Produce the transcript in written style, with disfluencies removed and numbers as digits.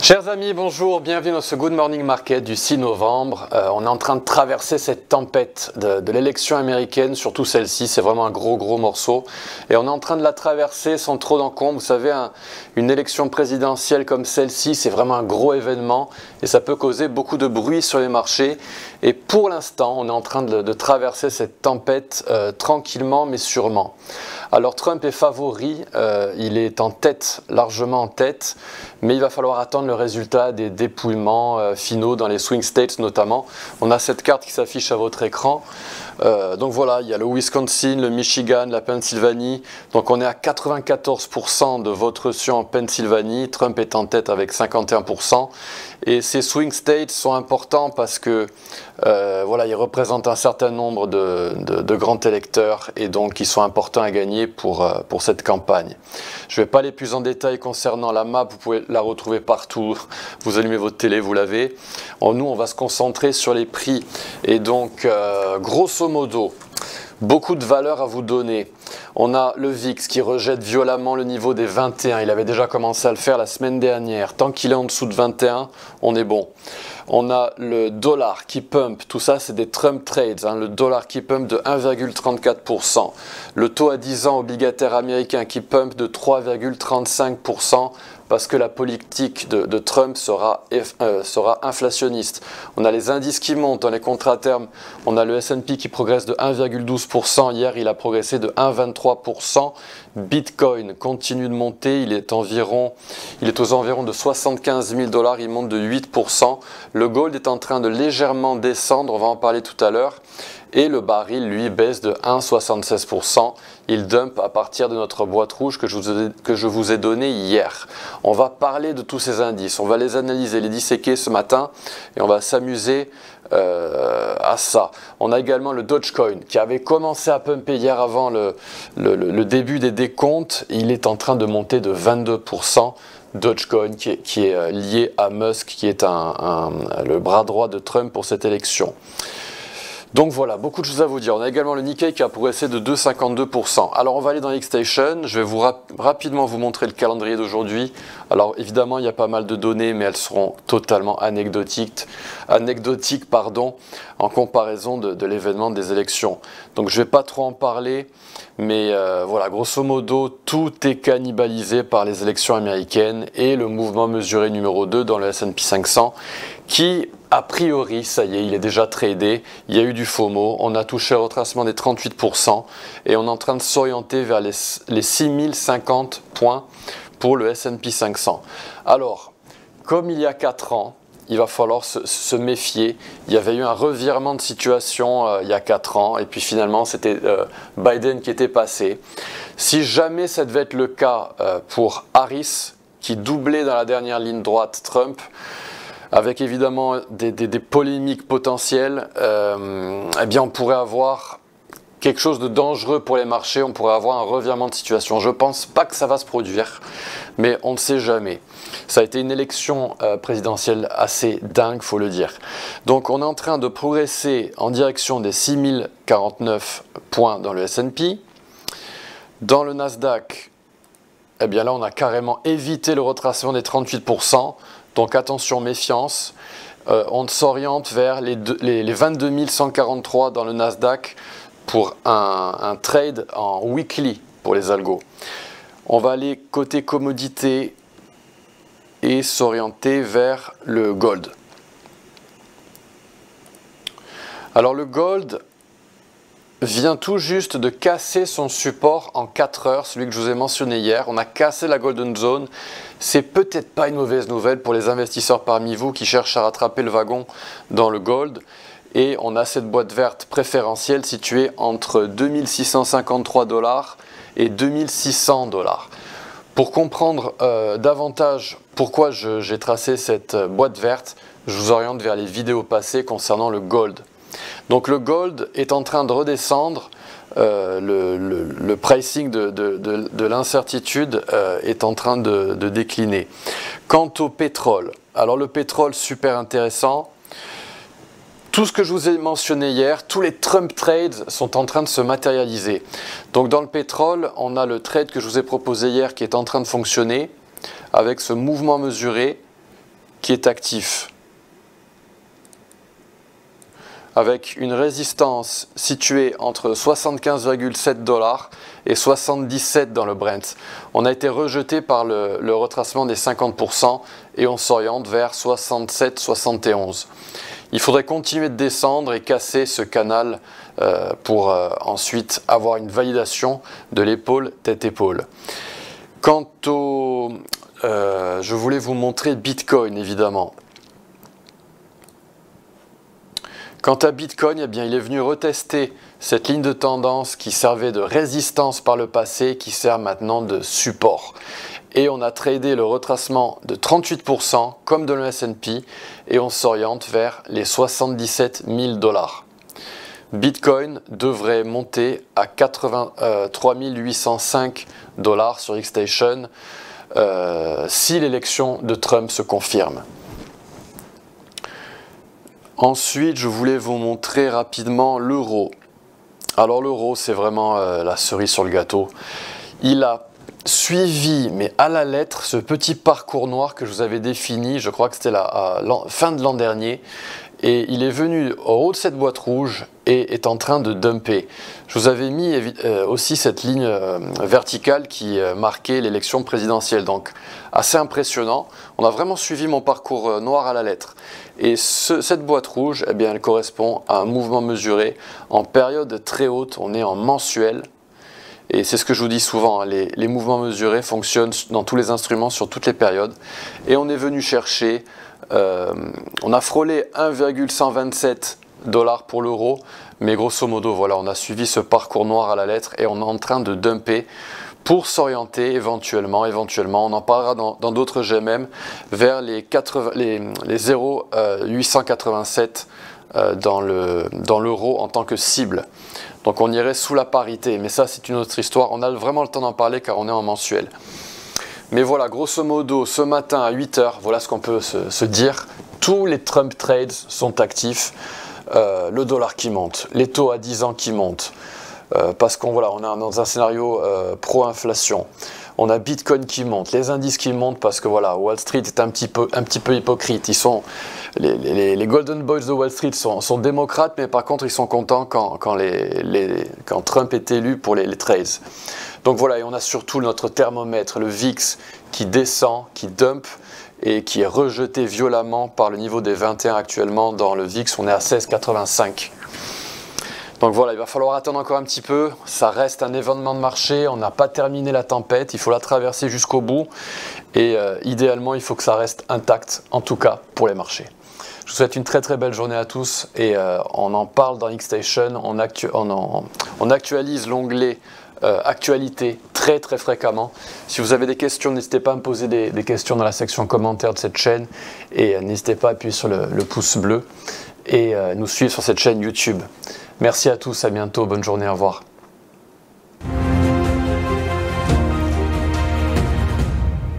Chers amis, bonjour, bienvenue dans ce Good Morning Market du 6 novembre. On est en train de traverser cette tempête de l'élection américaine, surtout celle-ci, c'est vraiment un gros morceau. Et on est en train de la traverser sans trop d'encombre. Vous savez, une élection présidentielle comme celle-ci, c'est vraiment un gros événement et ça peut causer beaucoup de bruit sur les marchés. Et pour l'instant, on est en train de traverser cette tempête tranquillement mais sûrement. Alors Trump est favori, il est en tête, largement en tête, mais il va falloir attendre le résultat des dépouillements finaux dans les swing states notamment. On a cette carte qui s'affiche à votre écran. Donc voilà, il y a le Wisconsin, le Michigan, la Pennsylvanie. Donc on est à 94% de vote reçu en Pennsylvanie. Trump est en tête avec 51%. Et ces swing states sont importants parce que voilà, ils représentent un certain nombre de grands électeurs et donc ils sont importants à gagner pour cette campagne. Je ne vais pas aller plus en détail concernant la map, vous pouvez la retrouver partout. Vous allumez votre télé, vous l'avez. Nous, on va se concentrer sur les prix. Et donc, grosso modo, beaucoup de valeurs à vous donner. On a le VIX qui rejette violemment le niveau des 21. Il avait déjà commencé à le faire la semaine dernière. Tant qu'il est en dessous de 21, on est bon. On a le dollar qui pump. Tout ça, c'est des Trump trades. Le dollar qui pump de 1,34%. Le taux à 10 ans obligataire américain qui pump de 3,35%. Parce que la politique de Trump sera inflationniste. On a les indices qui montent dans les contrats à terme. On a le S&P qui progresse de 1,12%. Hier, il a progressé de 1,23%. Bitcoin continue de monter. Il est aux environs de 75 000 $. Il monte de 8%. Le gold est en train de légèrement descendre. On va en parler tout à l'heure. Et le baril, lui, baisse de 1,76%. Il dump à partir de notre boîte rouge que je vous ai donnée hier. On va parler de tous ces indices. On va les analyser, les disséquer ce matin. Et on va s'amuser à ça. On a également le Dogecoin qui avait commencé à pumper hier avant le début des décomptes. Il est en train de monter de 22%. Dogecoin qui est lié à Musk, qui est le bras droit de Trump pour cette élection. Donc voilà, beaucoup de choses à vous dire. On a également le Nikkei qui a progressé de 2,52%. Alors on va aller dans Xstation. Je vais rapidement vous montrer le calendrier d'aujourd'hui. Alors évidemment, il y a pas mal de données, mais elles seront totalement anecdotiques en comparaison de l'événement des élections. Donc je ne vais pas trop en parler, mais voilà, grosso modo, tout est cannibalisé par les élections américaines et le mouvement mesuré numéro 2 dans le S&P 500 qui, a priori, ça y est, il est déjà tradé, il y a eu du FOMO, on a touché le retracement des 38% et on est en train de s'orienter vers les 6050 points pour le S&P 500. Alors, comme il y a 4 ans, il va falloir se méfier. Il y avait eu un revirement de situation il y a 4 ans et puis finalement c'était Biden qui était passé. Si jamais ça devait être le cas pour Harris qui doublait dans la dernière ligne droite Trump, avec évidemment des polémiques potentielles, eh bien on pourrait avoir quelque chose de dangereux pour les marchés, on pourrait avoir un revirement de situation. Je ne pense pas que ça va se produire, mais on ne sait jamais. Ça a été une élection présidentielle assez dingue, faut le dire. Donc on est en train de progresser en direction des 6049 points dans le S&P. Dans le Nasdaq, eh bien là on a carrément évité le retracement des 38%. Donc attention, méfiance, on s'oriente vers les 22 143 dans le Nasdaq pour un trade en weekly pour les algos. On va aller côté commodité et s'orienter vers le gold. Alors le gold vient tout juste de casser son support en 4 heures, celui que je vous ai mentionné hier. On a cassé la Golden Zone. C'est peut-être pas une mauvaise nouvelle pour les investisseurs parmi vous qui cherchent à rattraper le wagon dans le gold. Et on a cette boîte verte préférentielle située entre 2653 $ et 2600 $. Pour comprendre davantage pourquoi j'ai tracé cette boîte verte, je vous oriente vers les vidéos passées concernant le gold. Donc le gold est en train de redescendre, le pricing de l'incertitude est en train de décliner. Quant au pétrole, alors le pétrole super intéressant, tout ce que je vous ai mentionné hier, tous les Trump trades sont en train de se matérialiser. Donc dans le pétrole, on a le trade que je vous ai proposé hier qui est en train de fonctionner avec ce mouvement mesuré qui est actif, avec une résistance située entre 75,7 $ et 77 dans le Brent. On a été rejeté par le retracement des 50% et on s'oriente vers 67-71. Il faudrait continuer de descendre et casser ce canal pour ensuite avoir une validation de l'épaule tête-épaule. Quant au... je voulais vous montrer Bitcoin évidemment. Quant à Bitcoin, eh bien, il est venu retester cette ligne de tendance qui servait de résistance par le passé, qui sert maintenant de support. Et on a tradé le retracement de 38% comme de le S&P et on s'oriente vers les 77 000 $. Bitcoin devrait monter à 83 805 $ sur Xstation si l'élection de Trump se confirme. Ensuite, je voulais vous montrer rapidement l'euro. Alors l'euro, c'est vraiment la cerise sur le gâteau. Il a suivi, mais à la lettre, ce petit parcours noir que je vous avais défini, je crois que c'était la fin de l'an dernier. Et il est venu au haut de cette boîte rouge et est en train de dumper. Je vous avais mis aussi cette ligne verticale qui marquait l'élection présidentielle. Donc assez impressionnant. On a vraiment suivi mon parcours noir à la lettre. Et cette boîte rouge, eh bien, elle correspond à un mouvement mesuré en période très haute. On est en mensuel. Et c'est ce que je vous dis souvent, hein, les mouvements mesurés fonctionnent dans tous les instruments, sur toutes les périodes. Et on est venu chercher... on a frôlé 1,127 $ pour l'euro, mais grosso modo, voilà, on a suivi ce parcours noir à la lettre et on est en train de dumper pour s'orienter éventuellement, on en parlera dans d'autres GMM, vers les 0,887 dans l'euro en tant que cible. Donc on irait sous la parité, mais ça c'est une autre histoire, on a vraiment le temps d'en parler car on est en mensuel. Mais voilà, grosso modo, ce matin à 8 h, voilà ce qu'on peut se dire. Tous les Trump trades sont actifs. Le dollar qui monte, les taux à 10 ans qui montent. Parce qu'on voilà, on est dans un scénario pro-inflation. On a Bitcoin qui monte, les indices qui montent parce que voilà, Wall Street est un petit peu hypocrite. Ils sont, les Golden Boys de Wall Street sont démocrates, mais par contre ils sont contents quand Trump est élu pour les trades. Donc voilà, et on a surtout notre thermomètre, le VIX, qui descend, qui dump et qui est rejeté violemment par le niveau des 21 actuellement. Dans le VIX, on est à 16,85. Donc voilà, il va falloir attendre encore un petit peu. Ça reste un événement de marché, on n'a pas terminé la tempête, il faut la traverser jusqu'au bout. Et idéalement, il faut que ça reste intact, en tout cas pour les marchés. Je vous souhaite une très très belle journée à tous et on en parle dans Xstation, on actualise l'onglet actualité très très fréquemment. Si vous avez des questions, n'hésitez pas à me poser des questions dans la section commentaires de cette chaîne et n'hésitez pas à appuyer sur le pouce bleu et nous suivre sur cette chaîne YouTube. Merci à tous, à bientôt, bonne journée, au revoir.